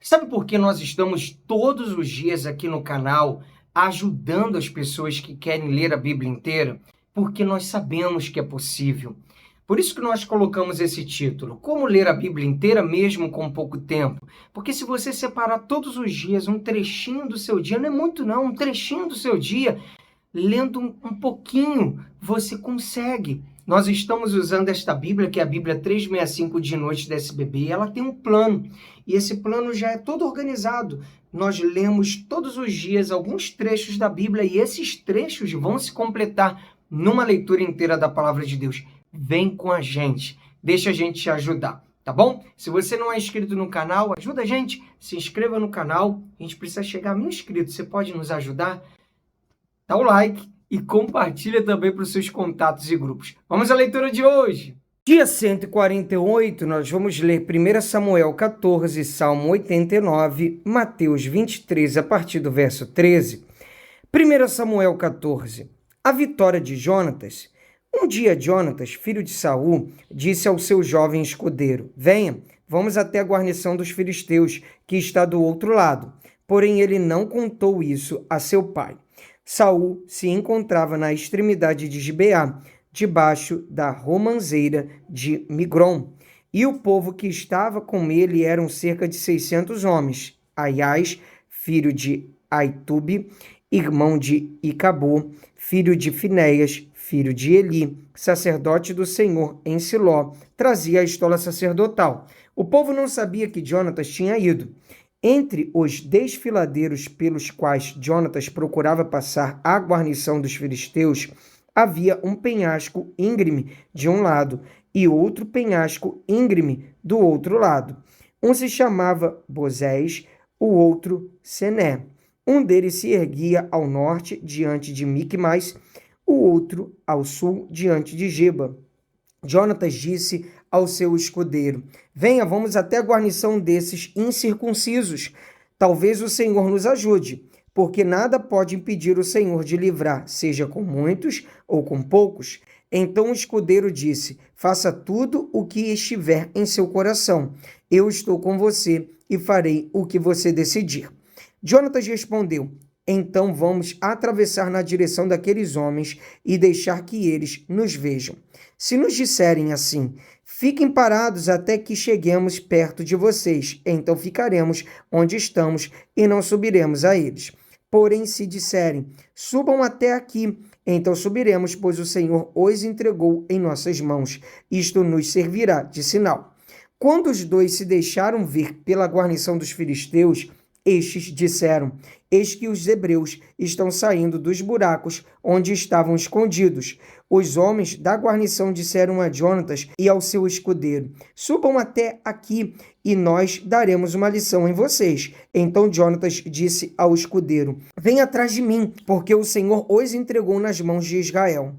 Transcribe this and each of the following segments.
Sabe por que nós estamos todos os dias aqui no canal ajudando as pessoas que querem ler a Bíblia inteira? Porque nós sabemos que é possível. Por isso que nós colocamos esse título, Como Ler a Bíblia Inteira Mesmo com Pouco Tempo. Porque se você separar todos os dias um trechinho do seu dia, não é muito não, um trechinho do seu dia, lendo um pouquinho, você consegue. Nós estamos usando esta Bíblia, que é a Bíblia 365 de Noite da SBB, e ela tem um plano, e esse plano já é todo organizado. Nós lemos todos os dias alguns trechos da Bíblia, e esses trechos vão se completar numa leitura inteira da Palavra de Deus. Vem com a gente, deixa a gente te ajudar, tá bom? Se você não é inscrito no canal, ajuda a gente, se inscreva no canal, a gente precisa chegar a 1000 inscritos, você pode nos ajudar? Dá o like e compartilha também para os seus contatos e grupos. Vamos à leitura de hoje. Dia 148, nós vamos ler 1 Samuel 14, Salmo 89, Mateus 23, a partir do verso 13. 1 Samuel 14. A vitória de Jonatas. Um dia Jonatas, filho de Saul, disse ao seu jovem escudeiro: Venha, vamos até a guarnição dos filisteus, que está do outro lado. Porém ele não contou isso a seu pai. Saul se encontrava na extremidade de Gibeá, debaixo da romanceira de Migron, e o povo que estava com ele eram cerca de 600 homens. Aias, filho de Aitube, irmão de Icabô, filho de Finéias, filho de Eli, sacerdote do Senhor em Siló, trazia a estola sacerdotal. O povo não sabia que Jonatas tinha ido. Entre os desfiladeiros pelos quais Jonatas procurava passar a guarnição dos filisteus, havia um penhasco íngreme de um lado e outro penhasco íngreme do outro lado. Um se chamava Bozés, o outro Sené. Um deles se erguia ao norte, diante de Micmais, o outro ao sul, diante de Geba. Jonatas disse ao seu escudeiro: Venha, vamos até a guarnição desses incircuncisos. Talvez o Senhor nos ajude, porque nada pode impedir o Senhor de livrar, seja com muitos ou com poucos. Então o escudeiro disse: Faça tudo o que estiver em seu coração. Eu estou com você e farei o que você decidir. Jonatas respondeu: Então vamos atravessar na direção daqueles homens e deixar que eles nos vejam. Se nos disserem assim: Fiquem parados até que cheguemos perto de vocês, então ficaremos onde estamos e não subiremos a eles. Porém, se disserem: Subam até aqui, então subiremos, pois o Senhor os entregou em nossas mãos. Isto nos servirá de sinal. Quando os dois se deixaram ver pela guarnição dos filisteus, estes disseram: Eis que os hebreus estão saindo dos buracos onde estavam escondidos. Os homens da guarnição disseram a Jonatas e ao seu escudeiro: Subam até aqui e nós daremos uma lição em vocês. Então Jonatas disse ao escudeiro: Vem atrás de mim, porque o Senhor os entregou nas mãos de Israel.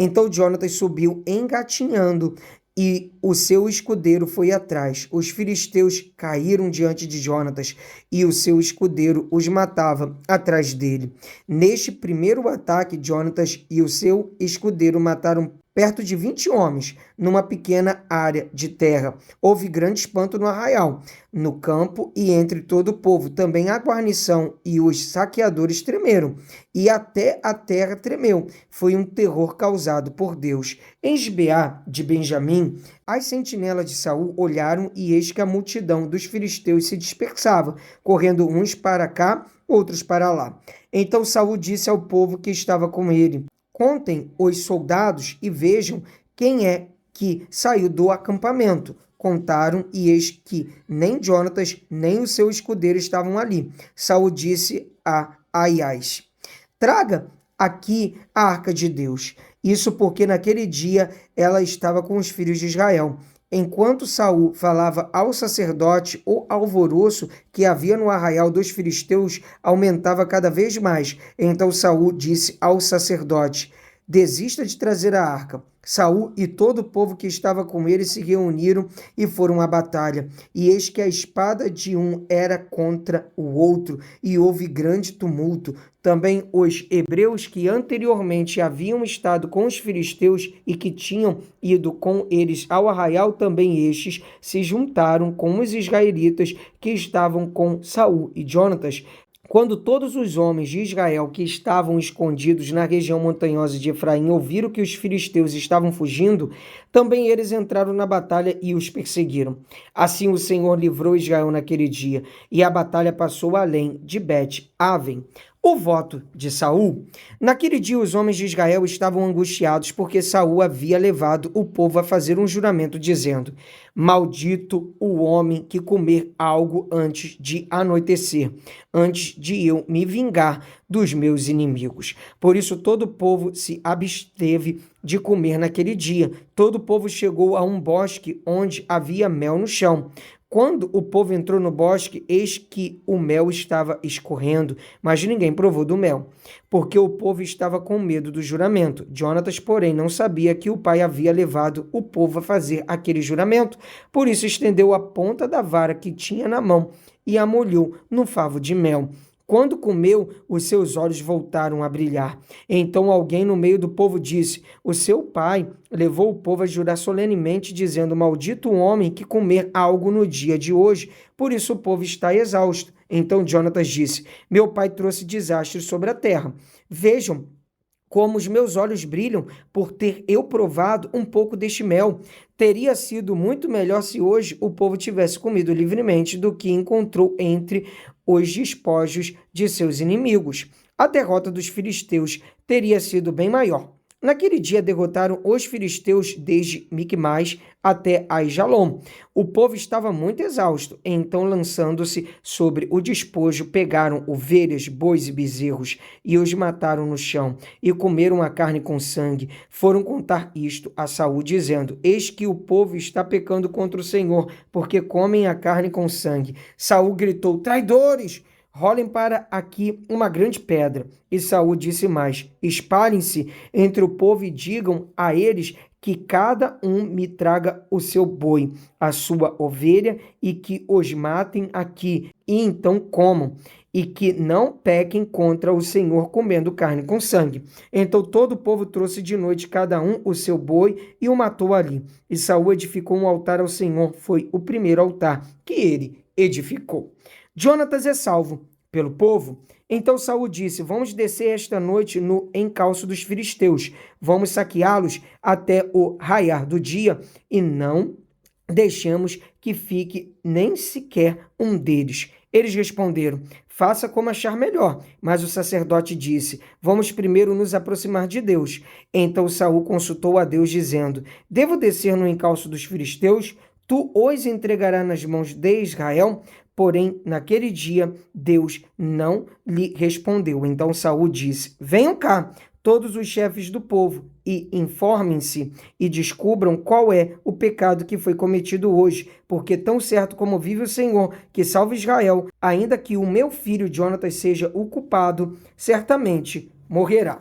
Então Jonatas subiu engatinhando e o seu escudeiro foi atrás. Os filisteus caíram diante de Jonatas e o seu escudeiro os matava atrás dele. Neste primeiro ataque, Jonatas e o seu escudeiro mataram perto de 20 homens, numa pequena área de terra. Houve grande espanto no arraial, no campo e entre todo o povo. Também a guarnição e os saqueadores tremeram, e até a terra tremeu. Foi um terror causado por Deus. Em Gibeá de Benjamim, as sentinelas de Saul olharam e eis que a multidão dos filisteus se dispersava, correndo uns para cá, outros para lá. Então Saul disse ao povo que estava com ele: Contem os soldados e vejam quem é que saiu do acampamento. Contaram e eis que nem Jonatas nem o seu escudeiro estavam ali. Saul disse a Aias: Traga aqui a arca de Deus. Isso porque naquele dia ela estava com os filhos de Israel. Enquanto Saul falava ao sacerdote, o alvoroço que havia no arraial dos filisteus aumentava cada vez mais. Então Saul disse ao sacerdote: desista de trazer a arca. Saul e todo o povo que estava com ele se reuniram e foram à batalha. E eis que a espada de um era contra o outro, e houve grande tumulto. Também os hebreus que anteriormente haviam estado com os filisteus e que tinham ido com eles ao arraial, também estes se juntaram com os israelitas que estavam com Saul e Jonatas. Quando todos os homens de Israel que estavam escondidos na região montanhosa de Efraim ouviram que os filisteus estavam fugindo, também eles entraram na batalha e os perseguiram. Assim o Senhor livrou Israel naquele dia, e a batalha passou além de Bet-Aven. O voto de Saul. Naquele dia os homens de Israel estavam angustiados porque Saul havia levado o povo a fazer um juramento dizendo: maldito o homem que comer algo antes de anoitecer, antes de eu me vingar dos meus inimigos. Por isso todo o povo se absteve de comer naquele dia. Todo o povo chegou a um bosque onde havia mel no chão. Quando o povo entrou no bosque, eis que o mel estava escorrendo, mas ninguém provou do mel, porque o povo estava com medo do juramento. Jonatas, porém, não sabia que o pai havia levado o povo a fazer aquele juramento, por isso estendeu a ponta da vara que tinha na mão e a molhou no favo de mel. Quando comeu, os seus olhos voltaram a brilhar. Então alguém no meio do povo disse: o seu pai levou o povo a jurar solenemente, dizendo: maldito o homem que comer algo no dia de hoje. Por isso o povo está exausto. Então Jonatas disse: meu pai trouxe desastre sobre a terra. Vejam como os meus olhos brilham por ter eu provado um pouco deste mel. Teria sido muito melhor se hoje o povo tivesse comido livremente do que encontrou entre os despojos de seus inimigos. A derrota dos filisteus teria sido bem maior. Naquele dia derrotaram os filisteus desde Micmais até Aijalon. O povo estava muito exausto, então lançando-se sobre o despojo, pegaram ovelhas, bois e bezerros e os mataram no chão e comeram a carne com sangue. Foram contar isto a Saul, dizendo: eis que o povo está pecando contra o Senhor, porque comem a carne com sangue. Saul gritou: traidores! Rolem para aqui uma grande pedra. E Saul disse mais: espalhem-se entre o povo e digam a eles que cada um me traga o seu boi, a sua ovelha, e que os matem aqui, e então comam, e que não pequem contra o Senhor comendo carne com sangue. Então todo o povo trouxe de noite cada um o seu boi e o matou ali. E Saul edificou um altar ao Senhor, foi o primeiro altar que ele edificou. Jonatas é salvo pelo povo. Então Saul disse: vamos descer esta noite no encalço dos filisteus, vamos saqueá-los até o raiar do dia e não deixemos que fique nem sequer um deles. Eles responderam: faça como achar melhor. Mas o sacerdote disse: vamos primeiro nos aproximar de Deus. Então Saul consultou a Deus, dizendo: devo descer no encalço dos filisteus? Tu os entregarás nas mãos de Israel? Porém, naquele dia, Deus não lhe respondeu. Então Saul disse: venham cá, todos os chefes do povo, e informem-se e descubram qual é o pecado que foi cometido hoje, porque tão certo como vive o Senhor, que salva Israel, ainda que o meu filho Jonatas seja o culpado, certamente morrerá.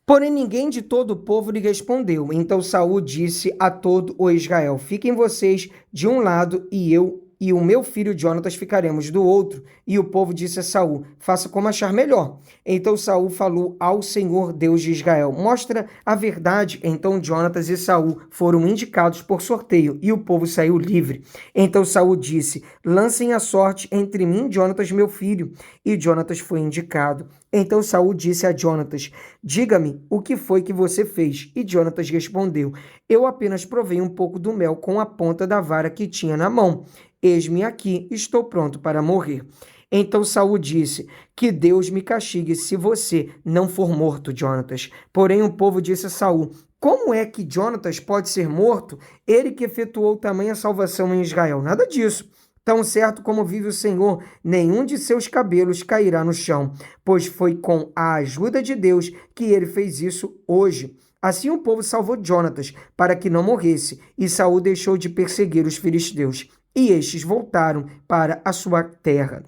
Porém, ninguém de todo o povo lhe respondeu. Então Saul disse a todo o Israel: fiquem vocês de um lado e eu e o meu filho Jonatas ficaremos do outro. E o povo disse a Saul: faça como achar melhor. Então Saul falou ao Senhor Deus de Israel: mostra a verdade. Então Jonatas e Saul foram indicados por sorteio e o povo saiu livre. Então Saul disse: lancem a sorte entre mim e Jonatas meu filho. E Jonatas foi indicado. Então Saul disse a Jonatas: diga-me o que foi que você fez. E Jonatas respondeu: eu apenas provei um pouco do mel com a ponta da vara que tinha na mão. Eis-me aqui, estou pronto para morrer. Então Saul disse: que Deus me castigue se você não for morto, Jonatas. Porém o povo disse a Saul: como é que Jonatas pode ser morto? Ele que efetuou tamanha salvação em Israel. Nada disso. Tão certo como vive o Senhor, nenhum de seus cabelos cairá no chão, pois foi com a ajuda de Deus que ele fez isso hoje. Assim o povo salvou Jonatas, para que não morresse, e Saul deixou de perseguir os filisteus, e estes voltaram para a sua terra.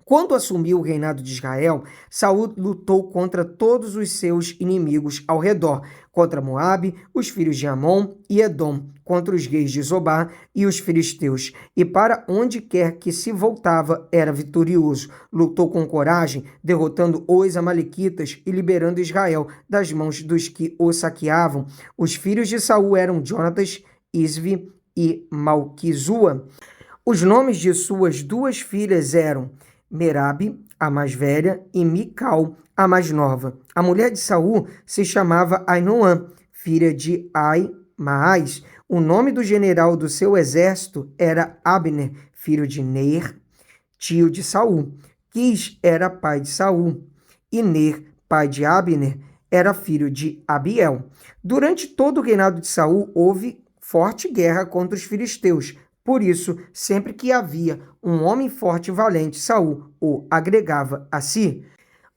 Quando assumiu o reinado de Israel, Saul lutou contra todos os seus inimigos ao redor, contra Moabe, os filhos de Amon e Edom, contra os reis de Zobá e os filisteus, e para onde quer que se voltava era vitorioso. Lutou com coragem, derrotando os amalequitas e liberando Israel das mãos dos que o saqueavam. Os filhos de Saul eram Jonatas, Isvi e Malquizua. Os nomes de suas duas filhas eram Merabe, a mais velha, e Mical, a mais nova. A mulher de Saul se chamava Ainoã, filha de Ai-Maás. O nome do general do seu exército era Abner, filho de Ner, tio de Saul. Quis era pai de Saul, e Ner, pai de Abner, era filho de Abiel. Durante todo o reinado de Saul, houve forte guerra contra os filisteus. Por isso, sempre que havia um homem forte e valente, Saul o agregava a si.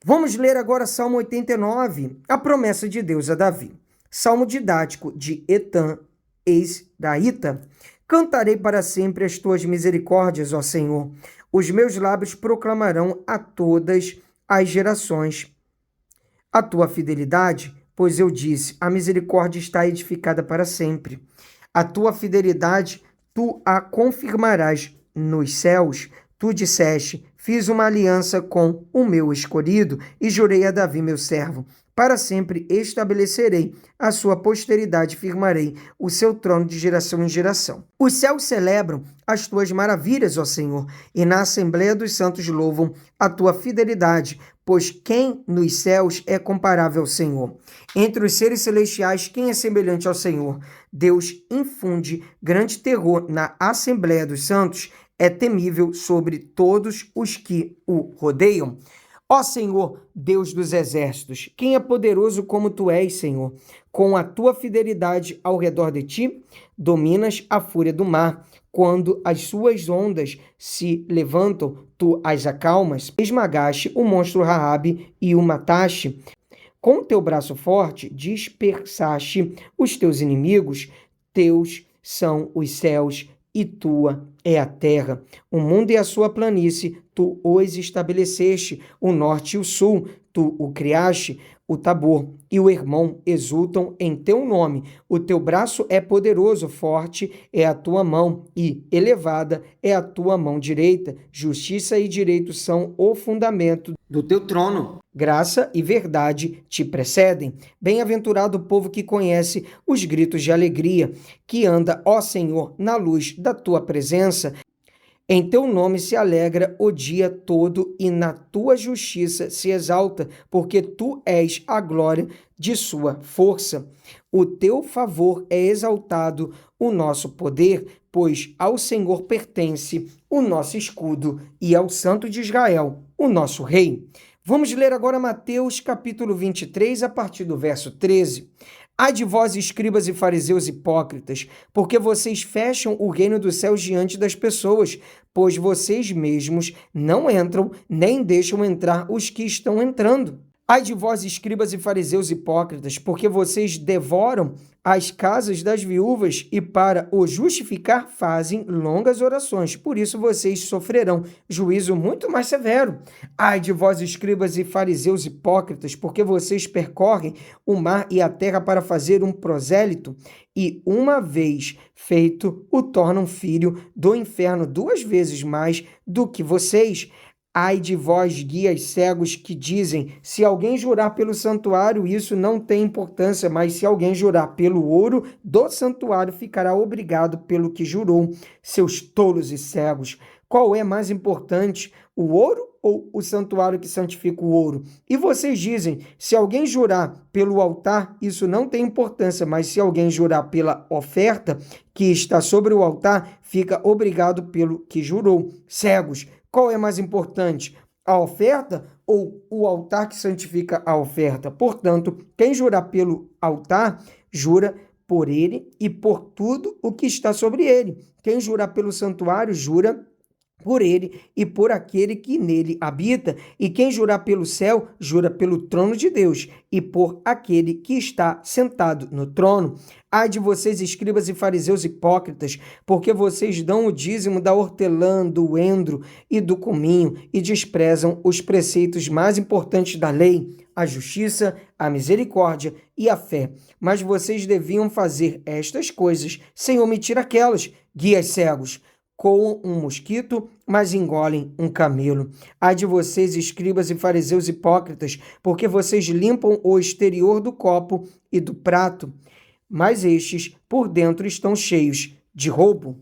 Vamos ler agora Salmo 89, a promessa de Deus a Davi. Salmo didático de Etã, ex-daíta. Cantarei para sempre as tuas misericórdias, ó Senhor. Os meus lábios proclamarão a todas as gerações a tua fidelidade, pois eu disse, a misericórdia está edificada para sempre. A tua fidelidade tu a confirmarás nos céus. Tu disseste, fiz uma aliança com o meu escolhido e jurei a Davi, meu servo. Para sempre estabelecerei a sua posteridade, firmarei o seu trono de geração em geração. Os céus celebram as tuas maravilhas, ó Senhor, e na Assembleia dos Santos louvam a tua fidelidade, pois quem nos céus é comparável ao Senhor? Entre os seres celestiais, quem é semelhante ao Senhor? Deus infunde grande terror na Assembleia dos Santos, é temível sobre todos os que o rodeiam. Ó Senhor, Deus dos exércitos, quem é poderoso como tu és, Senhor? Com a tua fidelidade ao redor de ti, dominas a fúria do mar. Quando as suas ondas se levantam, tu as acalmas. Esmagaste o monstro Raabe e o mataste. Com teu braço forte, dispersaste os teus inimigos. Teus são os céus e tua é a terra. O mundo e a sua planície, tu os estabeleceste. O norte e o sul, tu o criaste. O Tabor e o Hermon exultam em teu nome. O teu braço é poderoso, forte é a tua mão e elevada é a tua mão direita. Justiça e direito são o fundamento do teu trono. Graça e verdade te precedem. Bem-aventurado o povo que conhece os gritos de alegria, que anda, ó Senhor, na luz da tua presença. Em teu nome se alegra o dia todo e na tua justiça se exalta, porque tu és a glória de sua força. O teu favor é exaltado, o nosso poder, pois ao Senhor pertence o nosso escudo e ao Santo de Israel, o nosso rei. Vamos ler agora Mateus capítulo 23, a partir do verso 13. Ai de vós, escribas e fariseus hipócritas, porque vocês fecham o reino dos céus diante das pessoas, pois vocês mesmos não entram, nem deixam entrar os que estão entrando. Ai de vós, escribas e fariseus hipócritas, porque vocês devoram as casas das viúvas e para o justificar fazem longas orações. Por isso vocês sofrerão juízo muito mais severo. Ai de vós, escribas e fariseus hipócritas, porque vocês percorrem o mar e a terra para fazer um prosélito e, uma vez feito, o tornam filho do inferno 2 vezes mais do que vocês. Ai de vós, guias cegos, que dizem, se alguém jurar pelo santuário, isso não tem importância, mas se alguém jurar pelo ouro do santuário, ficará obrigado pelo que jurou. Seus tolos e cegos, qual é mais importante, o ouro ou o santuário que santifica o ouro? E vocês dizem, se alguém jurar pelo altar, isso não tem importância, mas se alguém jurar pela oferta que está sobre o altar, fica obrigado pelo que jurou. Cegos, qual é mais importante, a oferta ou o altar que santifica a oferta? Portanto, quem jurar pelo altar, jura por ele e por tudo o que está sobre ele. Quem jurar pelo santuário, jura por ele e por aquele que nele habita, e quem jurar pelo céu, jura pelo trono de Deus e por aquele que está sentado no trono. Ai de vocês, escribas e fariseus hipócritas, porque vocês dão o dízimo da hortelã, do endro e do cominho e desprezam os preceitos mais importantes da lei, a justiça, a misericórdia e a fé. Mas vocês deviam fazer estas coisas sem omitir aquelas. Guias cegos, coam um mosquito, mas engolem um camelo. Ai de vocês, escribas e fariseus hipócritas, porque vocês limpam o exterior do copo e do prato, mas estes por dentro estão cheios de roubo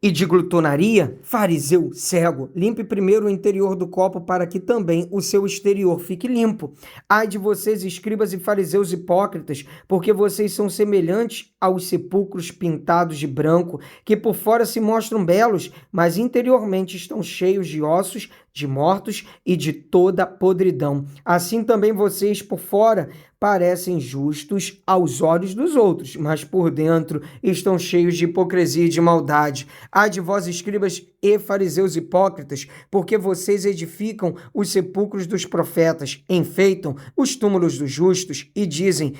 e de glutonaria. Fariseu cego, limpe primeiro o interior do copo para que também o seu exterior fique limpo. Ai de vocês, escribas e fariseus hipócritas, porque vocês são semelhantes aos sepulcros pintados de branco, que por fora se mostram belos, mas interiormente estão cheios de ossos, de mortos e de toda podridão. Assim também vocês por fora parecem justos aos olhos dos outros, mas por dentro estão cheios de hipocrisia e de maldade. Ai de vós, escribas e fariseus hipócritas, porque vocês edificam os sepulcros dos profetas, enfeitam os túmulos dos justos e dizem: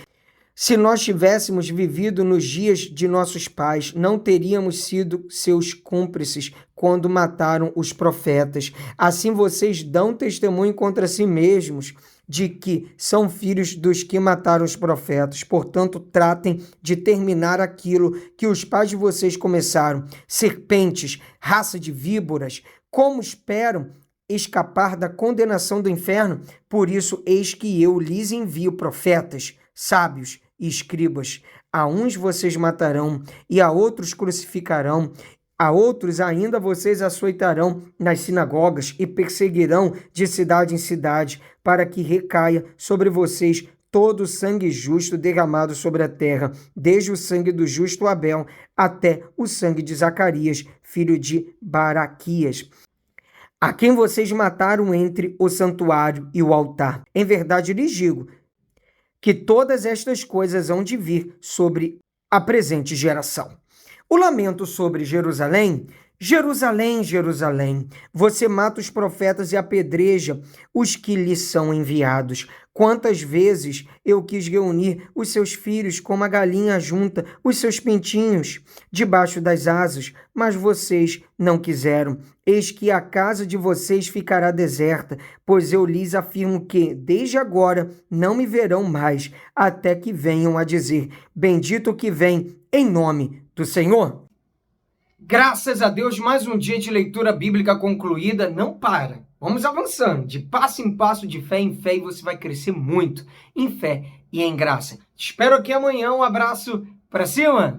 se nós tivéssemos vivido nos dias de nossos pais, não teríamos sido seus cúmplices quando mataram os profetas. Assim vocês dão testemunho contra si mesmos de que são filhos dos que mataram os profetas. Portanto, tratem de terminar aquilo que os pais de vocês começaram. Serpentes, raça de víboras, como esperam escapar da condenação do inferno? Por isso, eis que eu lhes envio profetas, sábios e escribas. A uns vocês matarão e a outros crucificarão. A outros ainda vocês açoitarão nas sinagogas e perseguirão de cidade em cidade, para que recaia sobre vocês todo o sangue justo derramado sobre a terra, desde o sangue do justo Abel até o sangue de Zacarias, filho de Baraquias, a quem vocês mataram entre o santuário e o altar. Em verdade lhes digo que todas estas coisas hão de vir sobre a presente geração. O lamento sobre Jerusalém. Jerusalém, Jerusalém, você mata os profetas e apedreja os que lhe são enviados. Quantas vezes eu quis reunir os seus filhos como a galinha junta os seus pintinhos debaixo das asas, mas vocês não quiseram. Eis que a casa de vocês ficará deserta, pois eu lhes afirmo que, desde agora, não me verão mais, até que venham a dizer: bendito o que vem em nome do Senhor. Graças a Deus, mais um dia de leitura bíblica concluída. Não para. Vamos avançando, de passo em passo, de fé em fé, e você vai crescer muito em fé e em graça. Te espero aqui amanhã. Um abraço para cima!